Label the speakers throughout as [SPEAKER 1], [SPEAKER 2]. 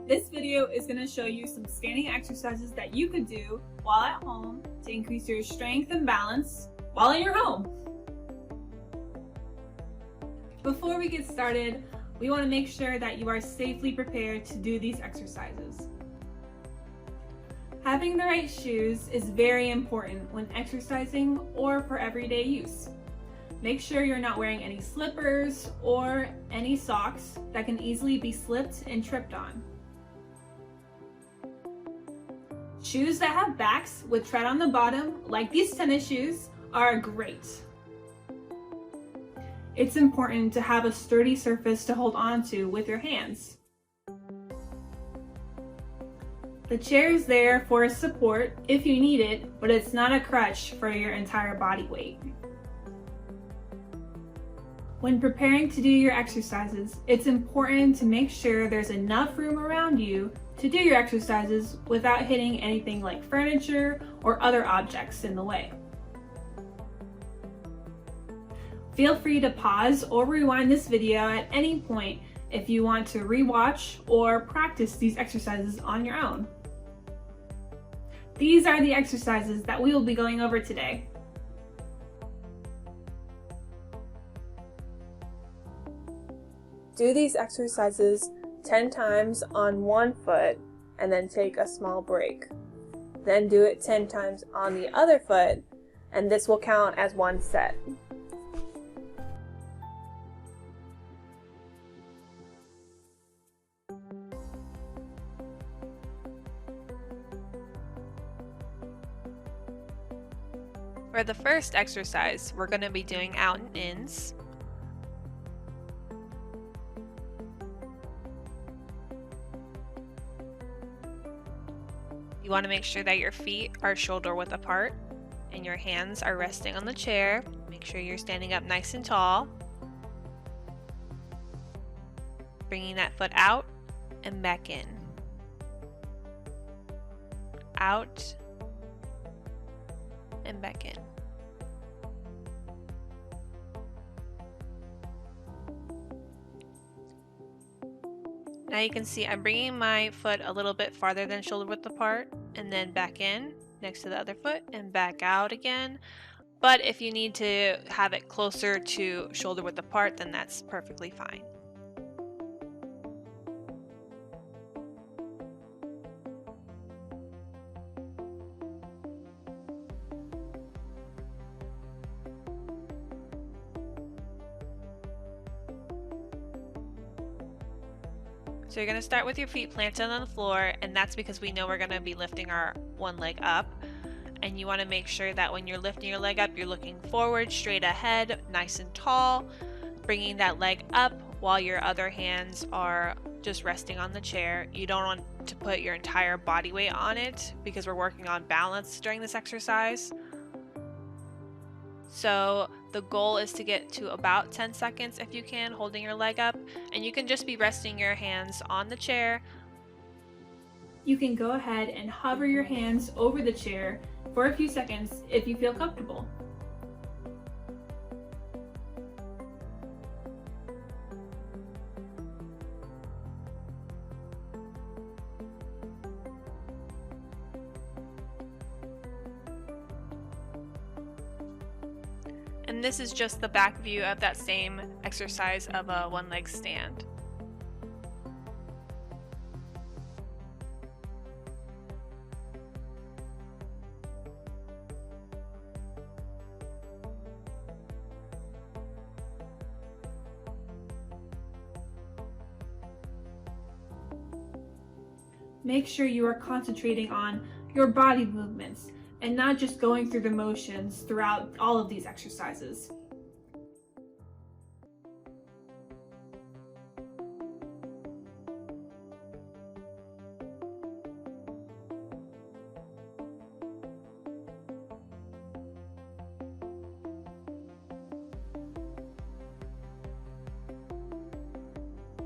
[SPEAKER 1] This video is going to show you some standing exercises that you could do while at home to increase your strength and balance while in your home. Before we get started, we want to make sure that you are safely prepared to do these exercises. Having the right shoes is very important when exercising or for everyday use. Make sure you're not wearing any slippers or any socks that can easily be slipped and tripped on. Shoes that have backs with tread on the bottom, like these tennis shoes, are great. It's important to have a sturdy surface to hold on to with your hands. The chair is there for support if you need it, but it's not a crutch for your entire body weight. When preparing to do your exercises, it's important to make sure there's enough room around you to do your exercises without hitting anything like furniture or other objects in the way. Feel free to pause or rewind this video at any point if you want to rewatch or practice these exercises on your own. These are the exercises that we will be going over today.
[SPEAKER 2] Do these exercises 10 times on one foot and then take a small break. Then do it 10 times on the other foot, and this will count as one set.
[SPEAKER 3] For the first exercise, we're going to be doing out and ins. You want to make sure that your feet are shoulder width apart and your hands are resting on the chair. Make sure you're standing up nice and tall. Bringing that foot out and back in. Out and back in. Now you can see I'm bringing my foot a little bit farther than shoulder width apart and then back in next to the other foot and back out again. But if you need to have it closer to shoulder width apart, then that's perfectly fine. So you're going to start with your feet planted on the floor, and that's because we know we're going to be lifting our one leg up. And you want to make sure that when you're lifting your leg up, you're looking forward, straight ahead, nice and tall, bringing that leg up while your other hands are just resting on the chair. You don't want to put your entire body weight on it because we're working on balance during this exercise. So the goal is to get to about 10 seconds if you can, holding your leg up, and you can just be resting your hands on the chair.
[SPEAKER 1] You can go ahead and hover your hands over the chair for a few seconds if you feel comfortable.
[SPEAKER 3] And this is just the back view of that same exercise of a one-leg stand.
[SPEAKER 1] Make sure you are concentrating on your body movements and not just going through the motions throughout all of these exercises.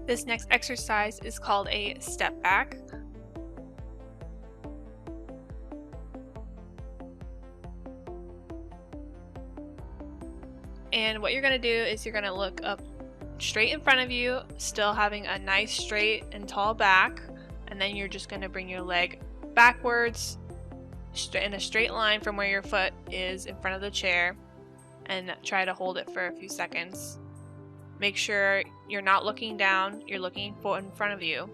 [SPEAKER 3] This next exercise is called a step back. And what you're going to do is you're going to look up straight in front of you, still having a nice straight and tall back, and and then you're just going to bring your leg backwards in a straight line from where your foot is in front of the chair, and try to hold it for a few seconds. Make sure you're not looking down, you're looking in front of you.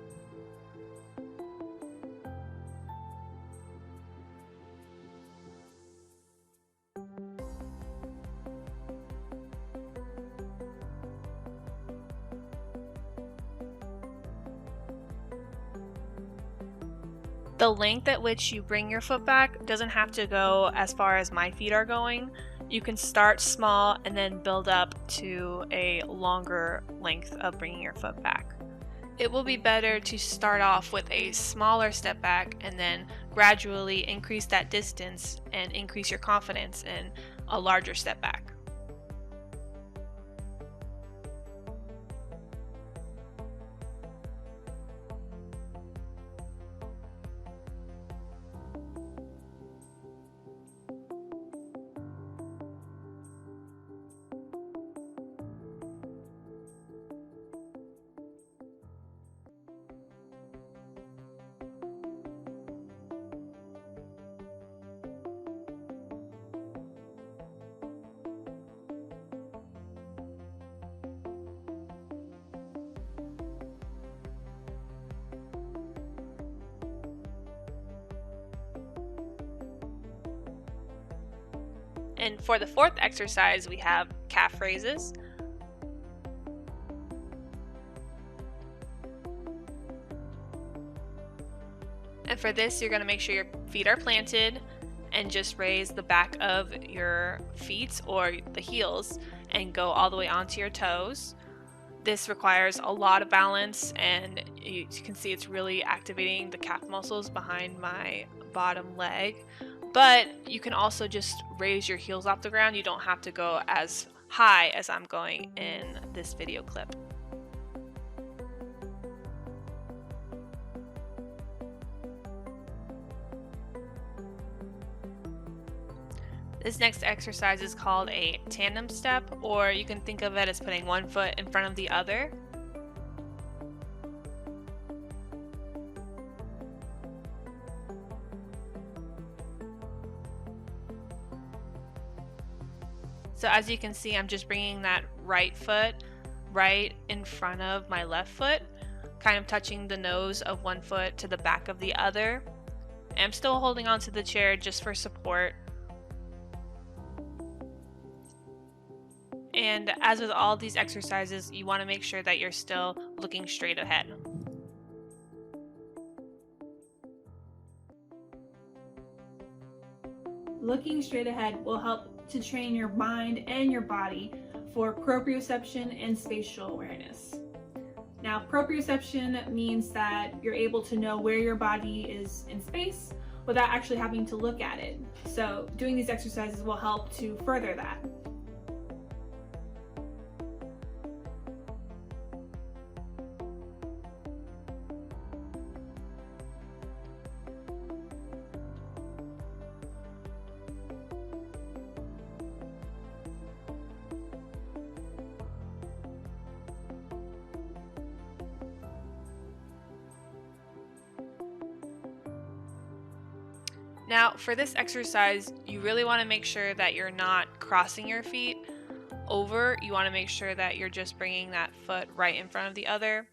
[SPEAKER 3] The length at which you bring your foot back doesn't have to go as far as my feet are going. You can start small and then build up to a longer length of bringing your foot back. It will be better to start off with a smaller step back and then gradually increase that distance and increase your confidence in a larger step back. And for the fourth exercise, we have calf raises. And for this, you're going to make sure your feet are planted and just raise the back of your feet or the heels and go all the way onto your toes. This requires a lot of balance, and you can see it's really activating the calf muscles behind my bottom leg. But you can also just raise your heels off the ground. You don't have to go as high as I'm going in this video clip. This next exercise is called a tandem step, or you can think of it as putting one foot in front of the other. So as you can see, I'm just bringing that right foot right in front of my left foot, kind of touching the nose of one foot to the back of the other. And I'm still holding onto the chair just for support. And as with all these exercises, you want to make sure that you're still looking straight ahead.
[SPEAKER 1] Looking straight ahead will help to train your mind and your body for proprioception and spatial awareness. Now, proprioception means that you're able to know where your body is in space without actually having to look at it. So doing these exercises will help to further that.
[SPEAKER 3] Now, for this exercise, you really want to make sure that you're not crossing your feet over. You want to make sure that you're just bringing that foot right in front of the other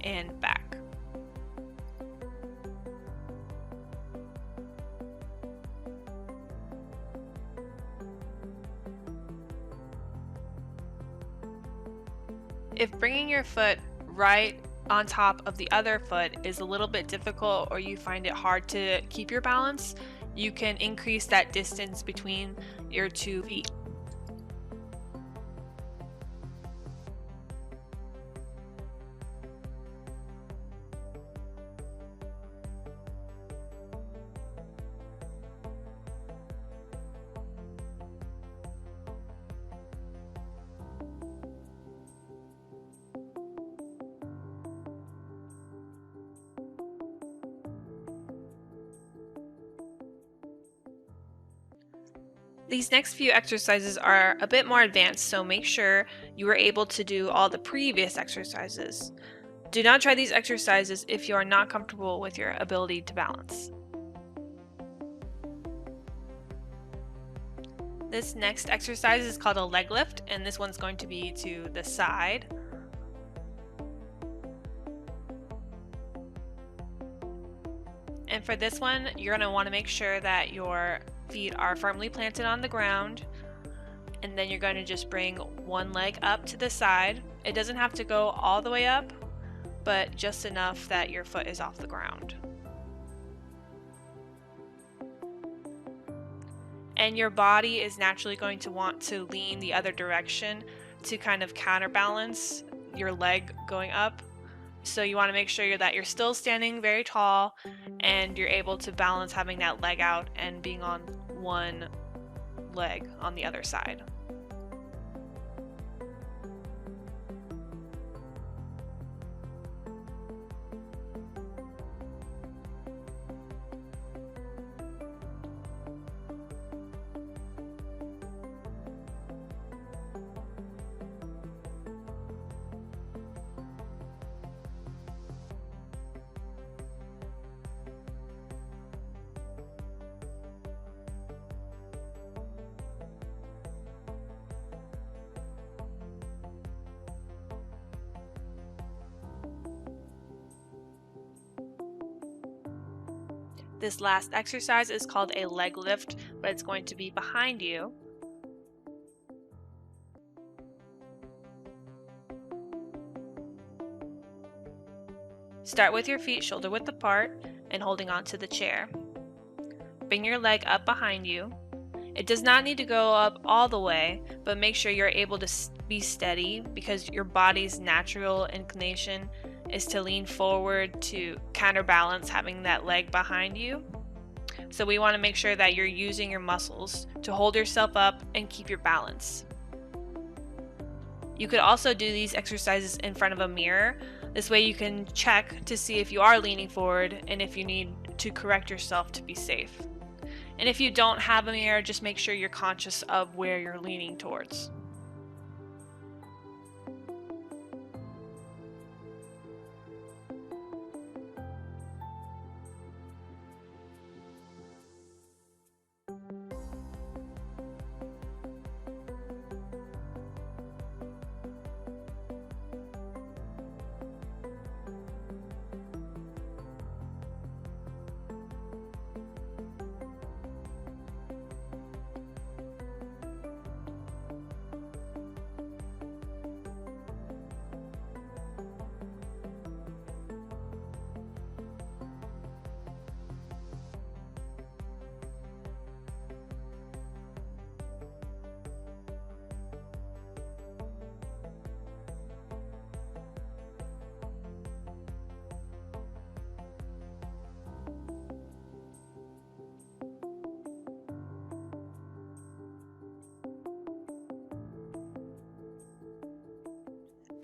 [SPEAKER 3] and back. If bringing your foot right on top of the other foot is a little bit difficult, or you find it hard to keep your balance, you can increase that distance between your two feet. These next few exercises are a bit more advanced, so make sure you were able to do all the previous exercises. Do not try these exercises if you are not comfortable with your ability to balance. This next exercise is called a leg lift, and this one's going to be to the side. And for this one, you're going to want to make sure that your feet are firmly planted on the ground, and then you're going to just bring one leg up to the side. It doesn't have to go all the way up, but just enough that your foot is off the ground. And your body is naturally going to want to lean the other direction to kind of counterbalance your leg going up. So you want to make sure that you're still standing very tall and you're able to balance having that leg out and being on one leg on the other side. This last exercise is called a leg lift, but it's going to be behind you. Start with your feet shoulder width apart and holding onto the chair. Bring your leg up behind you. It does not need to go up all the way, but make sure you're able to be steady because your body's natural inclination is to lean forward to counterbalance having that leg behind you. So we want to make sure that you're using your muscles to hold yourself up and keep your balance. You could also do these exercises in front of a mirror. This way you can check to see if you are leaning forward and if you need to correct yourself to be safe. And if you don't have a mirror, just make sure you're conscious of where you're leaning towards.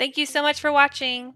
[SPEAKER 3] Thank you so much for watching.